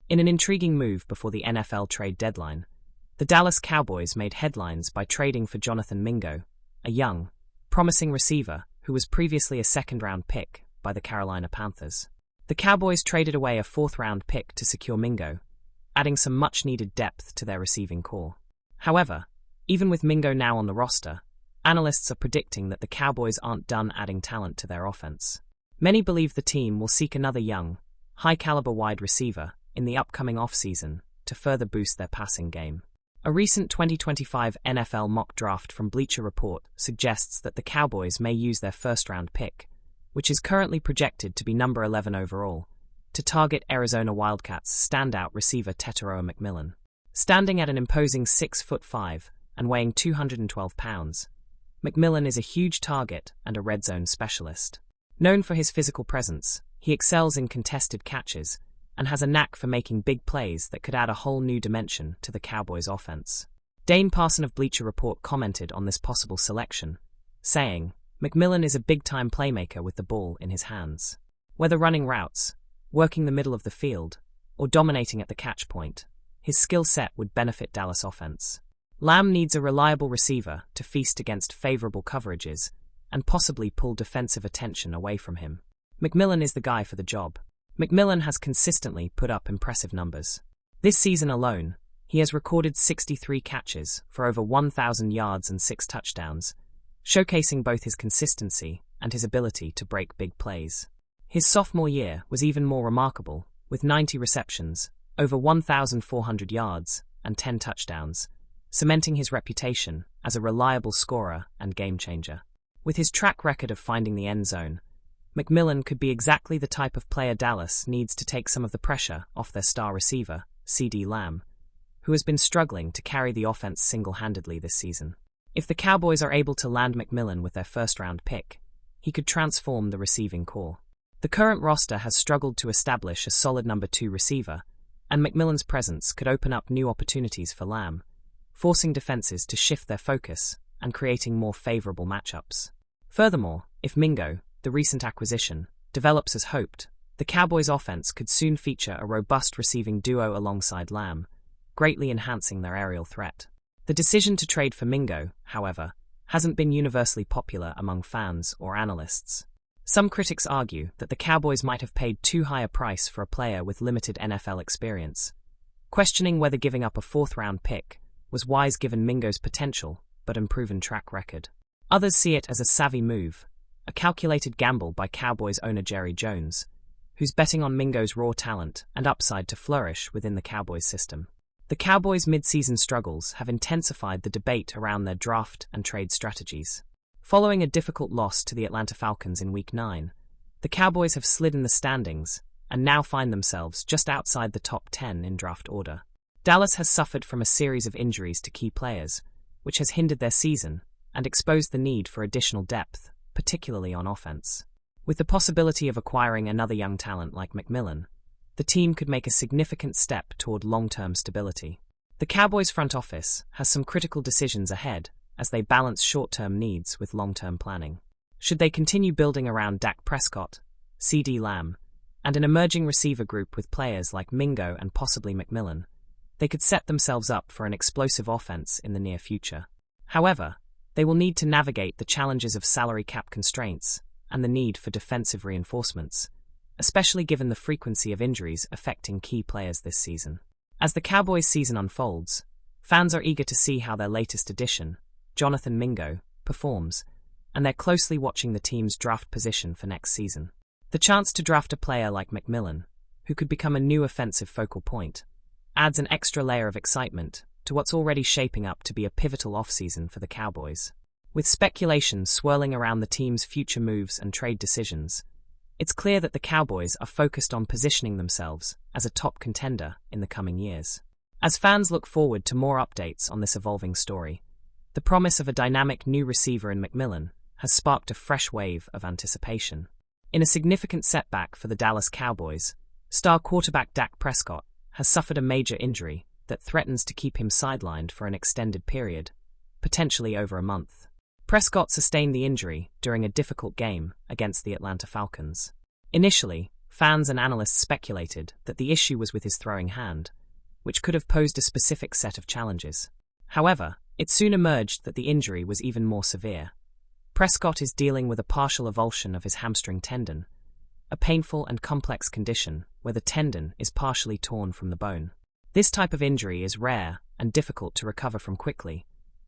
In an intriguing move before the NFL trade deadline, the Dallas Cowboys made headlines by trading for Jonathan Mingo, a young, promising receiver who was previously a second-round pick by the Carolina Panthers. The Cowboys traded away a fourth-round pick to secure Mingo, adding some much-needed depth to their receiving core. However, even with Mingo now on the roster, analysts are predicting that the Cowboys aren't done adding talent to their offense. Many believe the team will seek another young, high-caliber wide receiver in the upcoming offseason to further boost their passing game. A recent 2025 NFL mock draft from Bleacher Report suggests that the Cowboys may use their first-round pick, which is currently projected to be number 11 overall, to target Arizona Wildcats' standout receiver Tetairoa McMillan. Standing at an imposing 6'5" and weighing 212 pounds, McMillan is a huge target and a red zone specialist. Known for his physical presence, he excels in contested catches and has a knack for making big plays that could add a whole new dimension to the Cowboys' offense. Dane Parson of Bleacher Report commented on this possible selection, saying, "McMillan is a big-time playmaker with the ball in his hands. Whether running routes, working the middle of the field, or dominating at the catch point, his skill set would benefit Dallas offense. Lamb needs a reliable receiver to feast against favorable coverages and possibly pull defensive attention away from him. McMillan is the guy for the job." McMillan has consistently put up impressive numbers. This season alone, he has recorded 63 catches for over 1,000 yards and 6 touchdowns, showcasing both his consistency and his ability to break big plays. His sophomore year was even more remarkable, with 90 receptions, over 1,400 yards, and 10 touchdowns, cementing his reputation as a reliable scorer and game-changer. With his track record of finding the end zone, McMillan could be exactly the type of player Dallas needs to take some of the pressure off their star receiver, CeeDee Lamb, who has been struggling to carry the offense single-handedly this season. If the Cowboys are able to land McMillan with their first-round pick, he could transform the receiving core. The current roster has struggled to establish a solid number 2 receiver, and McMillan's presence could open up new opportunities for Lamb, forcing defenses to shift their focus and creating more favorable matchups. Furthermore, if Mingo, the recent acquisition, develops as hoped, the Cowboys' offense could soon feature a robust receiving duo alongside Lamb, greatly enhancing their aerial threat. The decision to trade for Mingo, however, hasn't been universally popular among fans or analysts. Some critics argue that the Cowboys might have paid too high a price for a player with limited NFL experience, questioning whether giving up a fourth-round pick was wise given Mingo's potential but unproven track record. Others see it as a savvy move, a calculated gamble by Cowboys owner Jerry Jones, who's betting on Mingo's raw talent and upside to flourish within the Cowboys system. The Cowboys' mid-season struggles have intensified the debate around their draft and trade strategies. Following a difficult loss to the Atlanta Falcons in Week 9, the Cowboys have slid in the standings and now find themselves just outside the top 10 in draft order. Dallas has suffered from a series of injuries to key players, which has hindered their season and exposed the need for additional depth, particularly on offense. With the possibility of acquiring another young talent like McMillan, the team could make a significant step toward long-term stability. The Cowboys' front office has some critical decisions ahead as they balance short-term needs with long-term planning. Should they continue building around Dak Prescott, CeeDee Lamb, and an emerging receiver group with players like Mingo and possibly McMillan, they could set themselves up for an explosive offense in the near future. However, they will need to navigate the challenges of salary cap constraints and the need for defensive reinforcements, especially given the frequency of injuries affecting key players this season. As the Cowboys' season unfolds, fans are eager to see how their latest addition, Jonathan Mingo, performs, and they're closely watching the team's draft position for next season. The chance to draft a player like McMillan, who could become a new offensive focal point, adds an extra layer of excitement to what's already shaping up to be a pivotal offseason for the Cowboys. With speculation swirling around the team's future moves and trade decisions, it's clear that the Cowboys are focused on positioning themselves as a top contender in the coming years. As fans look forward to more updates on this evolving story, the promise of a dynamic new receiver in McMillan has sparked a fresh wave of anticipation. In a significant setback for the Dallas Cowboys, star quarterback Dak Prescott has suffered a major injury that threatens to keep him sidelined for an extended period, potentially over a month. Prescott sustained the injury during a difficult game against the Atlanta Falcons. Initially, fans and analysts speculated that the issue was with his throwing hand, which could have posed a specific set of challenges. However, it soon emerged that the injury was even more severe. Prescott is dealing with a partial avulsion of his hamstring tendon, a painful and complex condition where the tendon is partially torn from the bone. This type of injury is rare and difficult to recover from quickly,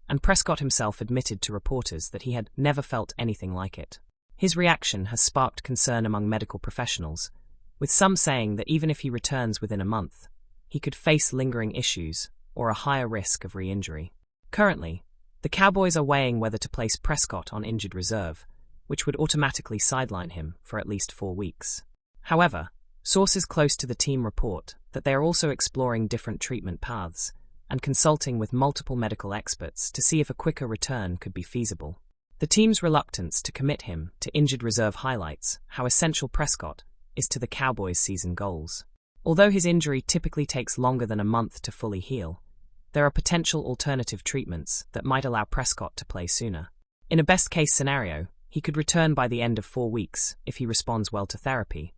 and Prescott himself admitted to reporters that he had never felt anything like it. His reaction has sparked concern among medical professionals, with some saying that even if he returns within a month, he could face lingering issues or a higher risk of re-injury. Currently, the Cowboys are weighing whether to place Prescott on injured reserve, which would automatically sideline him for at least 4 weeks. However, sources close to the team report that they are also exploring different treatment paths and consulting with multiple medical experts to see if a quicker return could be feasible. The team's reluctance to commit him to injured reserve highlights how essential Prescott is to the Cowboys' season goals. Although his injury typically takes longer than a month to fully heal, there are potential alternative treatments that might allow Prescott to play sooner. In a best-case scenario, he could return by the end of 4 weeks if he responds well to therapy,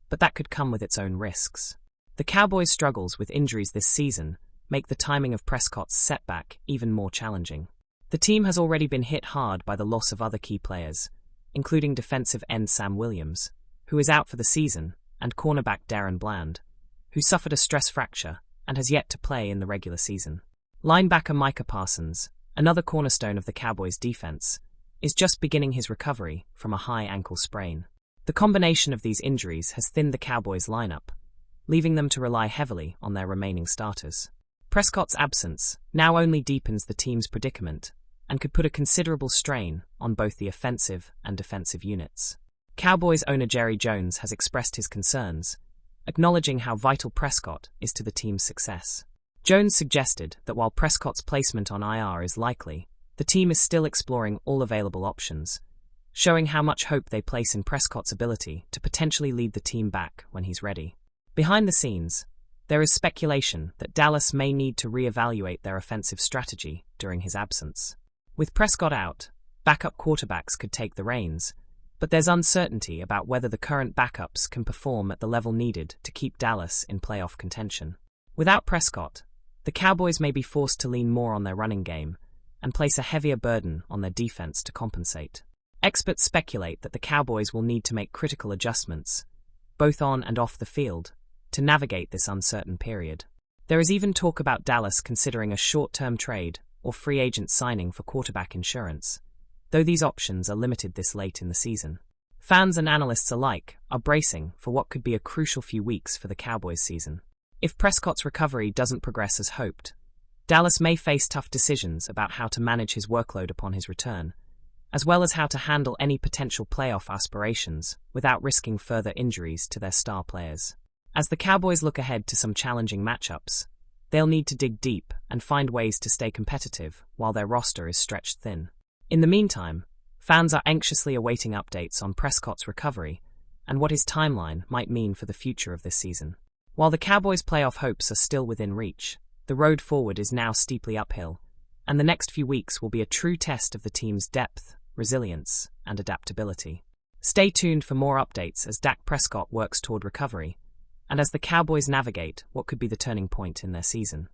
but that could come with its own risks. The Cowboys' struggles with injuries this season make the timing of Prescott's setback even more challenging. The team has already been hit hard by the loss of other key players, including defensive end Sam Williams, who is out for the season, and cornerback Darren Bland, who suffered a stress fracture and has yet to play in the regular season. Linebacker Micah Parsons, another cornerstone of the Cowboys' defense, is just beginning his recovery from a high ankle sprain. The combination of these injuries has thinned the Cowboys' lineup, leaving them to rely heavily on their remaining starters. Prescott's absence now only deepens the team's predicament and could put a considerable strain on both the offensive and defensive units. Cowboys owner Jerry Jones has expressed his concerns, acknowledging how vital Prescott is to the team's success. Jones suggested that while Prescott's placement on IR is likely, the team is still exploring all available options, showing how much hope they place in Prescott's ability to potentially lead the team back when he's ready. Behind the scenes, there is speculation that Dallas may need to reevaluate their offensive strategy during his absence. With Prescott out, backup quarterbacks could take the reins, but there's uncertainty about whether the current backups can perform at the level needed to keep Dallas in playoff contention. Without Prescott, the Cowboys may be forced to lean more on their running game and place a heavier burden on their defense to compensate. Experts speculate that the Cowboys will need to make critical adjustments, both on and off the field, to navigate this uncertain period. There is even talk about Dallas considering a short-term trade or free agent signing for quarterback insurance, though these options are limited this late in the season. Fans and analysts alike are bracing for what could be a crucial few weeks for the Cowboys season. If Prescott's recovery doesn't progress as hoped, Dallas may face tough decisions about how to manage his workload upon his return, as well as how to handle any potential playoff aspirations without risking further injuries to their star players. As the Cowboys look ahead to some challenging matchups, they'll need to dig deep and find ways to stay competitive while their roster is stretched thin. In the meantime, fans are anxiously awaiting updates on Prescott's recovery and what his timeline might mean for the future of this season. While the Cowboys' playoff hopes are still within reach, the road forward is now steeply uphill, and the next few weeks will be a true test of the team's depth, resilience, and adaptability. Stay tuned for more updates as Dak Prescott works toward recovery, and as the Cowboys navigate what could be the turning point in their season.